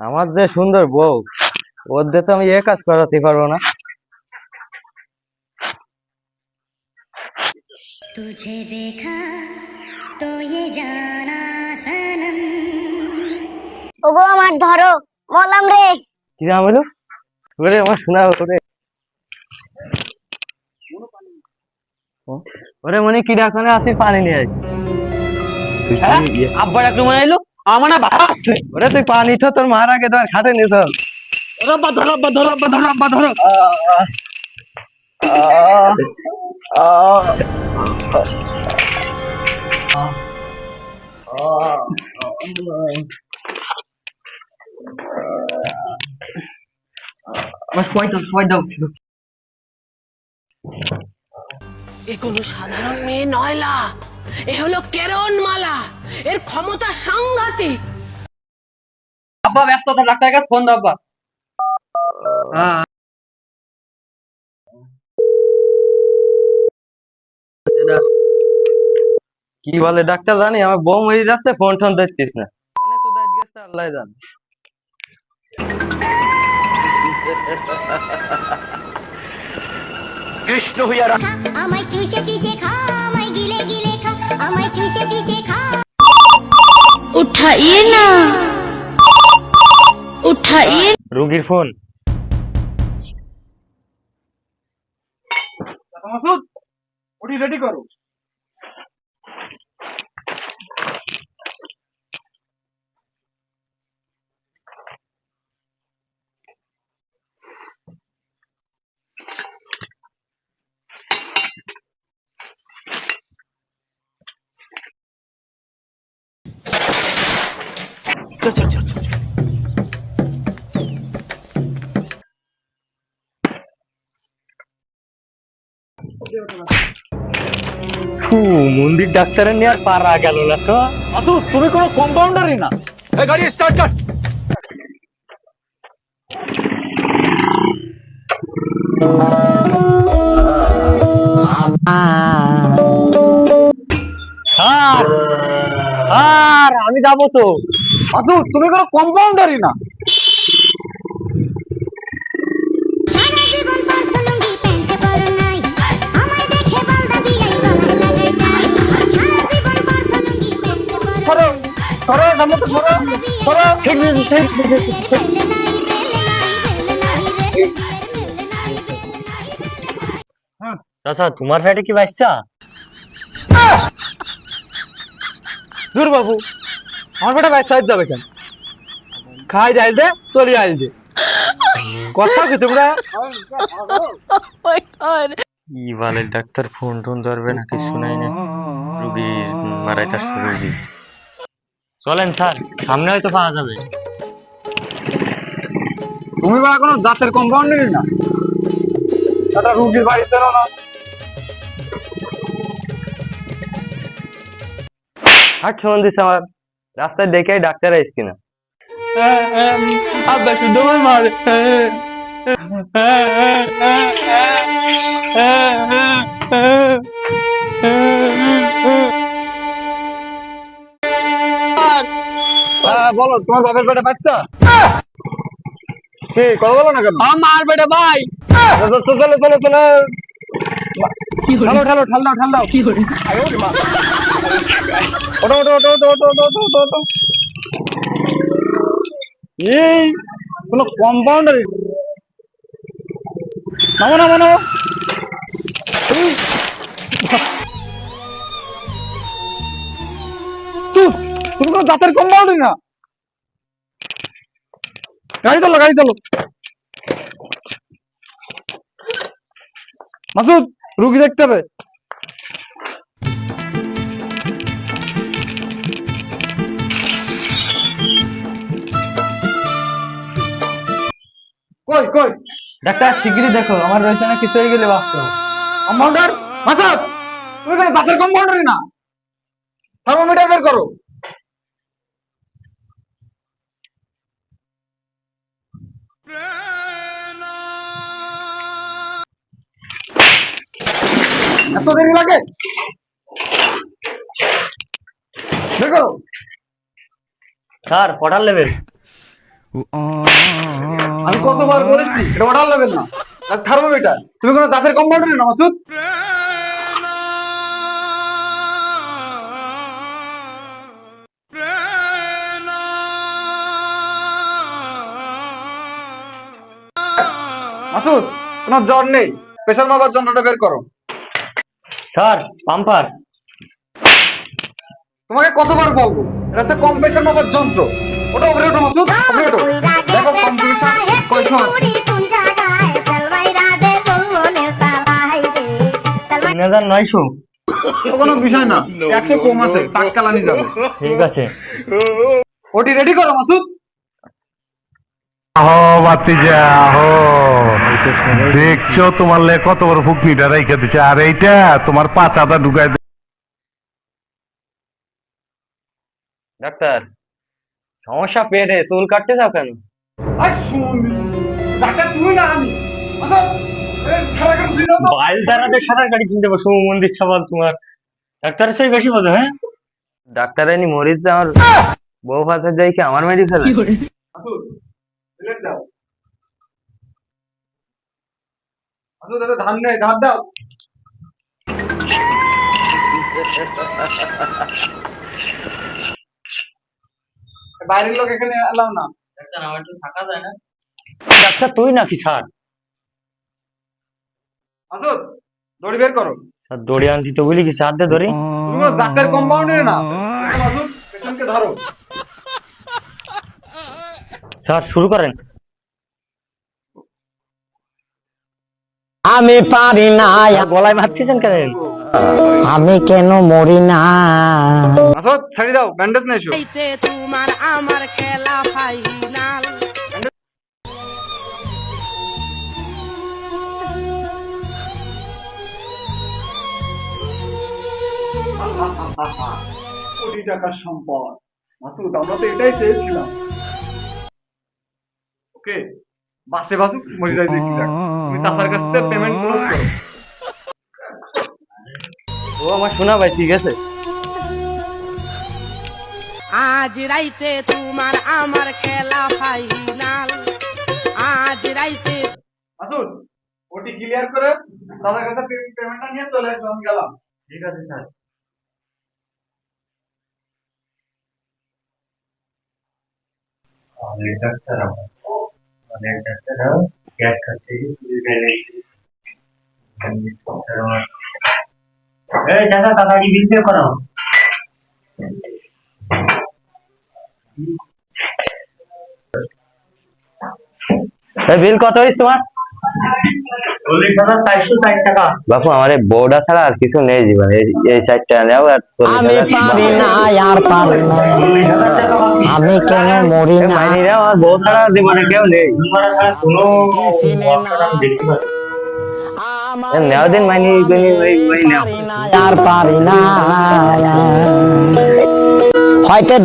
আমার যে সুন্দর বউ, ওর দিয়ে তো আমি এ কাজ করাতে পারবো না। तुझे देखा तो ये जाना सनम। ওগো আমার ধরো, বললাম রে। কি নাম হলো? ওরে আমার শোনা ওরে। ওরে মনে কি ডাকনে আসি পানি নিয়ে আয়। আব্বার একটু মনে এলো আমার না ভাড়া আসছে। ওরে তুই পানি তো তোর মার আগে ধর খাটে নিয়ে চল। ওরে আব্বা ধরো আব্বা ধরো আব্বা ধরো আব্বা ধরো। আমার সময় দাও। এ কোনো সাধারণ মেয়ে নয়লা, এ হলো কেরণমালা। এর ক্ষমতা সাংঘাতিক। আব্বা ব্যস্ততা, ডাক্তারের কাছে ফোন দাও আব্বা। কি বলে ডাক্তার জানি, আমার বউ মরে যাচ্ছে, ফোন টোন দেখছিস না। ফোনে শুধু আজকে আল্লাহ জানে। কৃষ্ণ হইয়া আমায় চুষে চুষে খা, আমায় গিলে গিলে খা, আমায় চুষে চুষে খা। उठाइए ना, उठाइए। রোগীর ফোন। মাসুদ, ওটি রেডি করো। মন্দির ডাক্তারের নিয়ে আর পারা গেল না তো। মাসুদ, তুমি কোনো কম্পাউন্ডারই না। এই গাড়ি স্টার্ট কর। স্যার স্যার আমি যাবো তো। মাসুদ, তুমি কোনো কম্পাউন্ডারই না। সারা জীবন পার্সে লুঙ্গি প্যান্টে পরো নাই, আমায় দেখে বল দাবি আই গলায় লাগাই টাই। সারা জীবন পার্সে লুঙ্গি প্যান্টে পরো সরো সরো, সামনে তো সরো সরো। বেলে নাই বেলে নাই বেলে নাই রে, বেলে নাই বেলে নাই। চাচা তোমার ফ্যাটে কি বাচ্চা? দূর বাবু, আমার বেটা ভাই সাইড যাবে কেন? খাই ডাইল দে, চলি আইল দে। কষ্ট কি তোমরা? কি বলে ডাক্তার, ফোন টোন ধরবে না, কিছু নাই না। রুগী মারাইতে আসবে রুগী। চলেন স্যার, সামনে হয়তো পাওয়া যাবে। তুমি বা কোনো জাতের কম্পাউন্ডারই না। একটা রুগীর বাড়ি চেনো না। হাট ফোন দিছে আমার, রাস্তায় দেখে ডাক্তার আসছি না। আব্বা শুধু মারে। বলো, তোমার বাপের পেটে বাচ্চা? কি কথা বলো না কেন? আমার পেটে ভাই। চলো চলো চলো চলো, ঠালো ঠালো ঠান্ডা ঠান্ডা। ওটো ওটো ওটো ওটো ওটো ওটো ওটো ওটো ওটো। এই কোনো কম্পাউন্ডার নামো নামো নামো। তুমি কোনো জাতের কম্পাউন্ডার না। গাড়ি চালো গাড়ি চালো। মাসুদ, রুগী দেখতে হবে। কই কই ডাক্তার শিগগিরই দেখো, আমার রয়েছে না কিছু হয়ে গেলে বাঁচতে। কম্পাউন্ডার? মাসুদ, তুমি কোনো জাতের কম্পাউন্ডারই না। থার্মোমিটার বের করো। এত দেরি লাগে? দেখো স্যার কটার লেভেল? আমি কতবার বলেছি এটা অর্ডার লেভেল না, থার্মোমিটার। তুমি কোনো দাঁতের কম্পাউন্ডার না মাসুদ? মাসুদ, তোমার জ্বর নেই, প্রেশার মাপার যন্ত্রটা বের করো। Sir pumper. তোমাকে কতবার বলবো, এটা তো কম প্রেশার মাপার যন্ত্র। ওটা উপরে ওঠো মাসুদ, উপরে ওঠো। দেখো কম্পিটিশন কয়শো আছে। 3900। তো কোনো বিষয় না, 100 কম আছে, টাক্কালানি যাবে। ঠিক আছে। ওটি রেডি করো মাসুদ। আহো বাতিজা আহো, দেখছো তোমার লে কত বড় ফুকনিটা রেখে দিচ্ছে, আর এইটা তোমার পাতাটা ঢুকাই ডাক্তার সমস্যা পেটে, চুল কাটতে চাও কেন? আর শুন, ডাক্তার তুমি না আমি। মাসুদ, সারা করে দিও তো। বাইল দাঁড়াতে সাঁতার কাটি কিনতে বসো, মন্দির সবাল তোমার। ডাক্তারের সেই বেশি বোঝো। হ্যাঁ ডাক্তার এনি মরিচ আমার বউ ফাঁসে যাই কি আমার মেরি ফেলে। মাসুদ, সিলেক্ট দাও। মাসুদ, এটা ধান নেই, ধার দাও। বাইরের লোক এখানে এলাও না। ডাক্তার আমার একটু থাকা যায় না? ডাক্তার তুই নাকি ছাড়। মাসুদ, দড়ি বের করো। স্যার দড়ি আনতি তো বলি কি সাথ দে দড়ি। তুমি কোনো ডাক্তার কম্পাউন্ডারে না। মাসুদ, পেশেন্টকে ধরো। স্যার শুরু করেন। আমি পারি না, গলায় মারতেছেন কেন? আমি কেন মরি না। মাসুদ, ছেড়ে দাও, ব্যান্ডেজ নেই। তোমার আমার খেলা ফাইনাল। কোটি টাকার সম্পদ। মাসুদ, আমরা তো এটাই চেয়েছিলাম। ওকে, বাসে বাসুক মরে যাই দেখি যাক। তুমি চাচার কাছ থেকে পেমেন্ট ক্লোজ করো। ও আমার শোনা ভাই, ঠিক আছে। আজ রাইতে তোমার আমার খেলা ফাইনাল। আজ রাইতে মাসুদ, ওটি ক্লিয়ার করে চাচার কাছে পেমেন্টটা নিয়ে চলে আসো, আমি গেলাম। ঠিক আছে স্যার। অনেক ডাক্তার আমার, অনেক ডাক্তার গ্যাস খাচ্ছে এই চাচা তাড়াতাড়ি বিল পে করো। বিল কত হয়েছে তোমার? 40,460 টাকা। বাপু আমার বোর্ডা ছাড়া আর কিছু নেই জীবনে, এই 60 টাকা নেও আর আমি পারি না, আর পারি না, আমি কেন মরি না। মাইনি রে, আমার বউ ছাড়া জীবনে কেউ নেই। তোমার ছাড়া কোনো আমি দেখতে পাচ্ছি। নেও দিন মাইনি নেও। আর পারি না, হয়তো